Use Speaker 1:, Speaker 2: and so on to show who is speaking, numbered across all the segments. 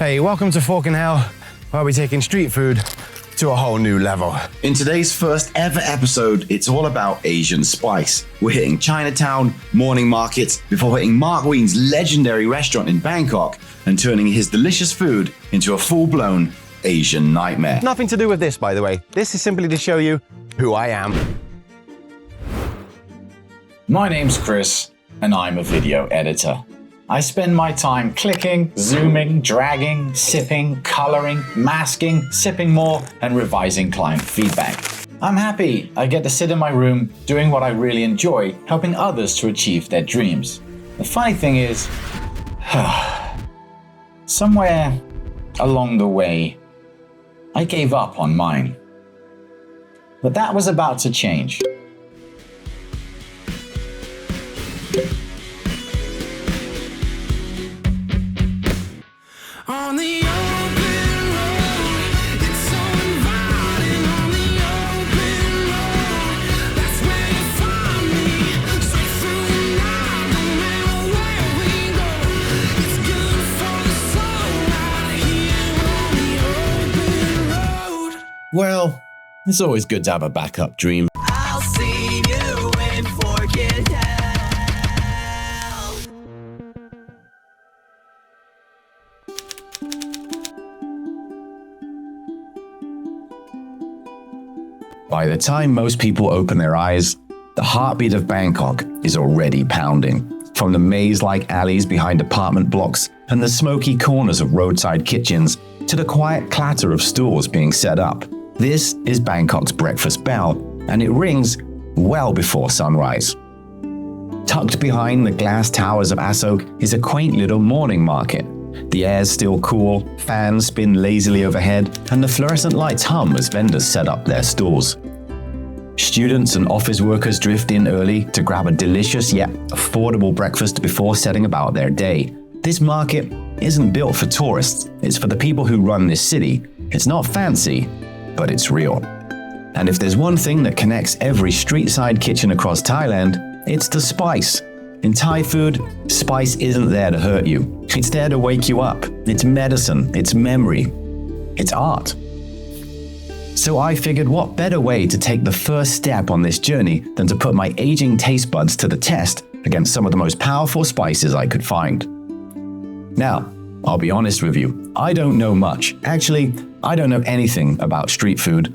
Speaker 1: Hey, welcome to Fork in Hell, where we're taking street food to a whole new level.
Speaker 2: In today's first ever episode, it's all about Asian spice. We're hitting Chinatown, morning markets, before hitting Mark Wiens' legendary restaurant in Bangkok and turning his delicious food into a full-blown Asian nightmare.
Speaker 1: Nothing to do with this, by the way. This is simply to show you who I am.
Speaker 3: My name's Chris, and I'm a video editor. I spend my time clicking, zooming, dragging, sipping, coloring, masking, sipping more, and revising client feedback. I'm happy I get to sit in my room doing what I really enjoy, helping others to achieve their dreams. The funny thing is, somewhere along the way, I gave up on mine. But that was about to change.
Speaker 4: On the open road, it's so inviting. On the open road, that's where you find me. Straight through the night, no matter where we go. It's good for the soul right here on the open road.
Speaker 3: Well, it's always good to have a backup dream.
Speaker 4: I'll see you in Fork in Hell.
Speaker 2: By the time most people open their eyes, the heartbeat of Bangkok is already pounding. From the maze-like alleys behind apartment blocks and the smoky corners of roadside kitchens to the quiet clatter of stools being set up, this is Bangkok's breakfast bell, and it rings well before sunrise. Tucked behind the glass towers of Asok is a quaint little morning market. The air's still cool, fans spin lazily overhead, and the fluorescent lights hum as vendors set up their stalls. Students and office workers drift in early to grab a delicious yet affordable breakfast before setting about their day. This market isn't built for tourists, it's for the people who run this city. It's not fancy, but it's real. And if there's one thing that connects every street-side kitchen across Thailand, it's the spice. In Thai food, spice isn't there to hurt you. It's there to wake you up. It's medicine, it's memory, it's art. So I figured what better way to take the first step on this journey than to put my aging taste buds to the test against some of the most powerful spices I could find. Now, I'll be honest with you, I don't know much. Actually, I don't know anything about street food.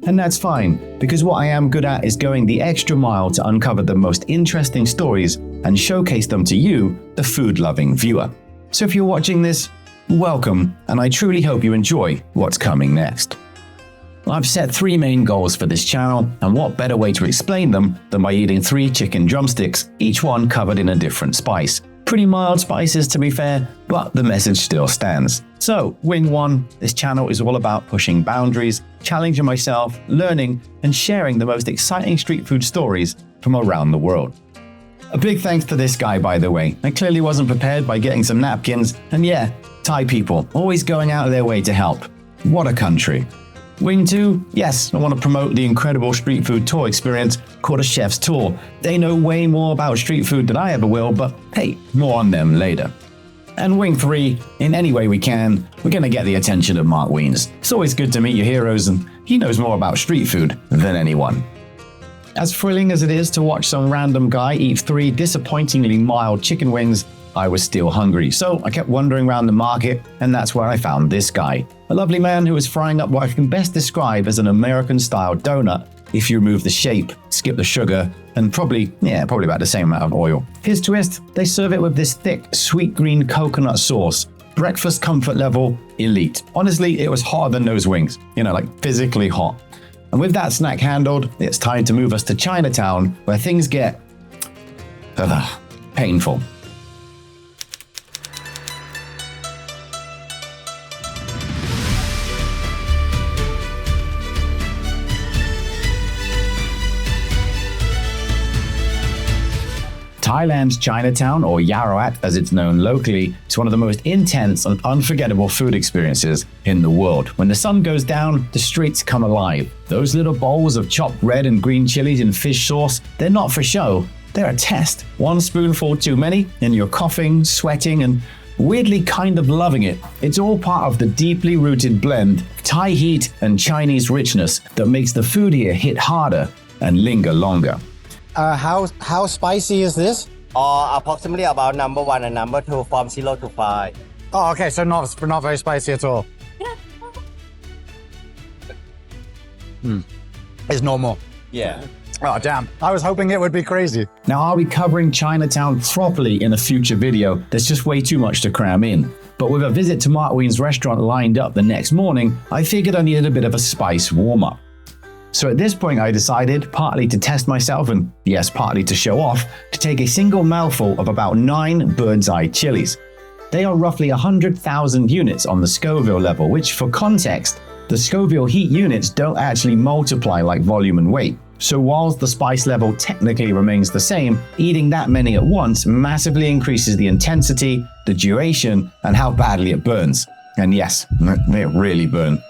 Speaker 2: And that's fine, because what I am good at is going the extra mile to uncover the most interesting stories and showcase them to you, the food-loving viewer. So if you're watching this, welcome, and I truly hope you enjoy what's coming next. I've set 3 main goals for this channel, and what better way to explain them than by eating 3 chicken drumsticks, each one covered in a different spice. Pretty mild spices to be fair, but the message still stands. So, Wing 1, this channel is all about pushing boundaries, challenging myself, learning, and sharing the most exciting street food stories from around the world. A big thanks to this guy, by the way. I clearly wasn't prepared by getting some napkins, and yeah, Thai people, always going out of their way to help. What a country. Wing 2, yes, I want to promote the incredible street food tour experience called a Chef's Tour. They know way more about street food than I ever will, but hey, more on them later. And Wing 3, in any way we can, we're going to get the attention of Mark Wiens. It's always good to meet your heroes, and he knows more about street food than anyone. As thrilling as it is to watch some random guy eat 3 disappointingly mild chicken wings, I was still hungry, so I kept wandering around the market, and that's where I found this guy. A lovely man who was frying up what I can best describe as an American-style donut if you remove the shape, skip the sugar, and probably about the same amount of oil. His twist, they serve it with this thick, sweet green coconut sauce. Breakfast comfort level, elite. Honestly, it was hotter than those wings. Like physically hot. And with that snack handled, it's time to move us to Chinatown, where things get painful. Thailand's Chinatown, or Yaowarat as it's known locally, is one of the most intense and unforgettable food experiences in the world. When the sun goes down, the streets come alive. Those little bowls of chopped red and green chilies in fish sauce, they're not for show, they're a test. One spoonful too many, and you're coughing, sweating, and weirdly kind of loving it. It's all part of the deeply rooted blend of Thai heat and Chinese richness that makes the food here hit harder and linger longer.
Speaker 5: How spicy is this?
Speaker 6: Approximately about number 1 and number 2 from 0 to 5.
Speaker 5: Oh, okay, so not very spicy at all. It's normal.
Speaker 6: Yeah.
Speaker 5: Oh, damn. I was hoping it would be crazy.
Speaker 2: Now, I'll be covering Chinatown properly in a future video. There's just way too much to cram in. But with a visit to Mark Wiens' restaurant lined up the next morning, I figured I needed a bit of a spice warm-up. So at this point, I decided, partly to test myself and, yes, partly to show off, to take a single mouthful of about 9 bird's eye chilies. They are roughly 100,000 units on the Scoville level, which, for context, the Scoville heat units don't actually multiply like volume and weight. So whilst the spice level technically remains the same, eating that many at once massively increases the intensity, the duration, and how badly it burns. And yes, they really burn.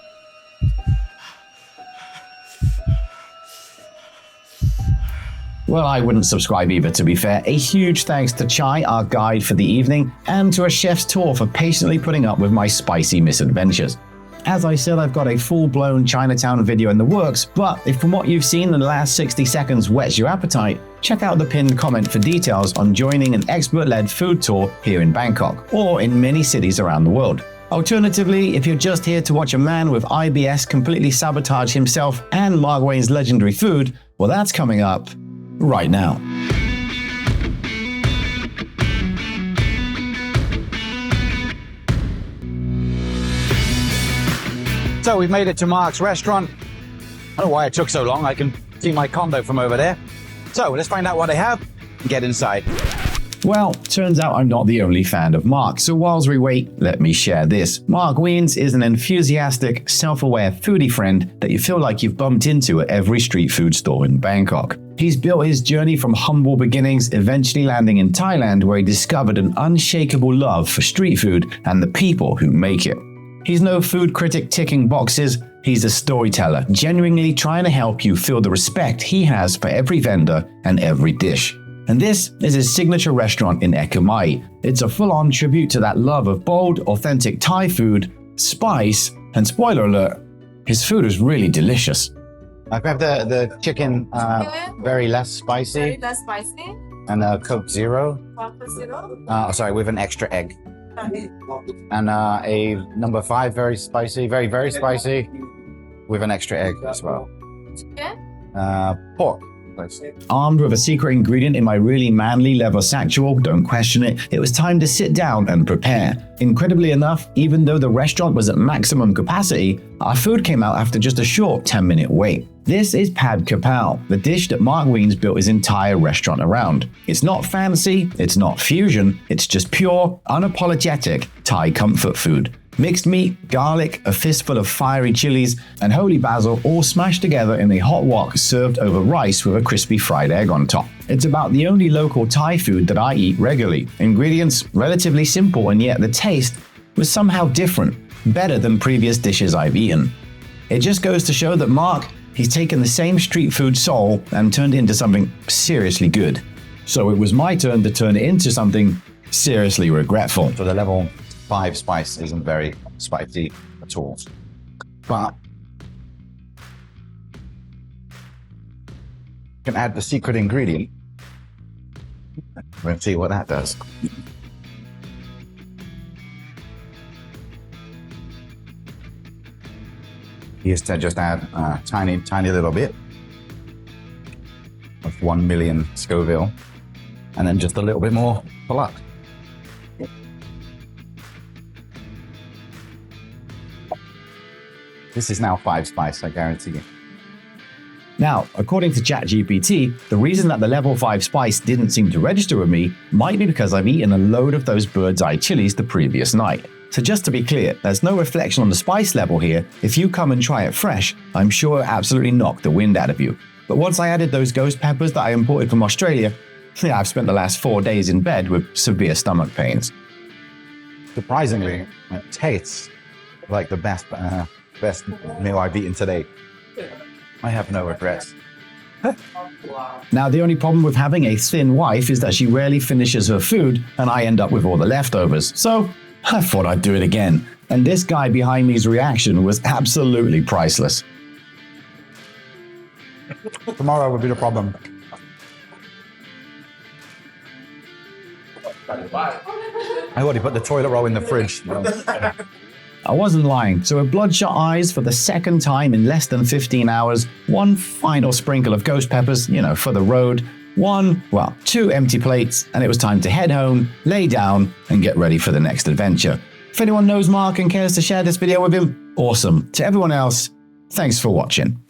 Speaker 2: Well, I wouldn't subscribe either, to be fair. A huge thanks to Chai, our guide for the evening, and to a chef's tour for patiently putting up with my spicy misadventures. As I said, I've got a full-blown Chinatown video in the works, but if from what you've seen in the last 60 seconds whets your appetite, check out the pinned comment for details on joining an expert-led food tour here in Bangkok, or in many cities around the world. Alternatively, if you're just here to watch a man with IBS completely sabotage himself and Mark Wiens' legendary food, well, that's coming up right now.
Speaker 5: So we've made it to Mark's restaurant. I don't know why it took so long. I can see my condo from over there. So let's find out what they have and get inside.
Speaker 2: Well, turns out I'm not the only fan of Mark, so whilst we wait, let me share this. Mark Wiens is an enthusiastic, self-aware foodie friend that you feel like you've bumped into at every street food store in Bangkok. He's built his journey from humble beginnings, eventually landing in Thailand, where he discovered an unshakable love for street food and the people who make it. He's no food critic ticking boxes, he's a storyteller, genuinely trying to help you feel the respect he has for every vendor and every dish. And this is his signature restaurant in Eka Mai. It's a full-on tribute to that love of bold, authentic Thai food, spice, and spoiler alert, his food is really delicious.
Speaker 5: I grabbed the chicken very less spicy
Speaker 7: Very less spicy.
Speaker 5: and a Coke Zero.
Speaker 7: Coke Zero.
Speaker 5: Sorry, with an extra egg. And a number 5 very spicy, very spicy with an extra egg as well.
Speaker 7: Chicken.
Speaker 5: Pork. Please.
Speaker 2: Armed with a secret ingredient in my really manly leather satchel, don't question it, it was time to sit down and prepare. Incredibly enough, even though the restaurant was at maximum capacity, our food came out after just a short 10-minute wait. This is Pad Kapow, the dish that Mark Wiens built his entire restaurant around. It's not fancy, it's not fusion, it's just pure, unapologetic Thai comfort food. Mixed meat, garlic, a fistful of fiery chilies, and holy basil all smashed together in a hot wok served over rice with a crispy fried egg on top. It's about the only local Thai food that I eat regularly. Ingredients relatively simple, and yet the taste was somehow different, better than previous dishes I've eaten. It just goes to show that Mark, he's taken the same street food soul and turned it into something seriously good. So it was my turn to turn it into something seriously regretful.
Speaker 5: So the level 5 spice isn't very spicy at all. But you can add the secret ingredient. We'll see what that does. Used to just add a tiny little bit of 1 million Scoville, and then just a little bit more for luck. This is now 5 spice, I guarantee you.
Speaker 2: Now, according to ChatGPT, the reason that the level 5 spice didn't seem to register with me might be because I've eaten a load of those bird's eye chilies the previous night. So just to be clear, there's no reflection on the spice level here. If you come and try it fresh, I'm sure it absolutely knocked the wind out of you. But once I added those ghost peppers that I imported from Australia, I've spent the last 4 days in bed with severe stomach pains.
Speaker 5: Surprisingly, it tastes like the best meal I've eaten today. I have no regrets.
Speaker 2: Now, the only problem with having a thin wife is that she rarely finishes her food and I end up with all the leftovers. So I thought I'd do it again, and this guy behind me's reaction was absolutely priceless.
Speaker 5: Tomorrow would be the problem. I already put the toilet roll in the fridge.
Speaker 2: I wasn't lying, so with bloodshot eyes for the second time in less than 15 hours, one final sprinkle of ghost peppers, for the road, two empty plates, and it was time to head home, lay down, and get ready for the next adventure. If anyone knows Mark and cares to share this video with him, awesome. To everyone else, thanks for watching.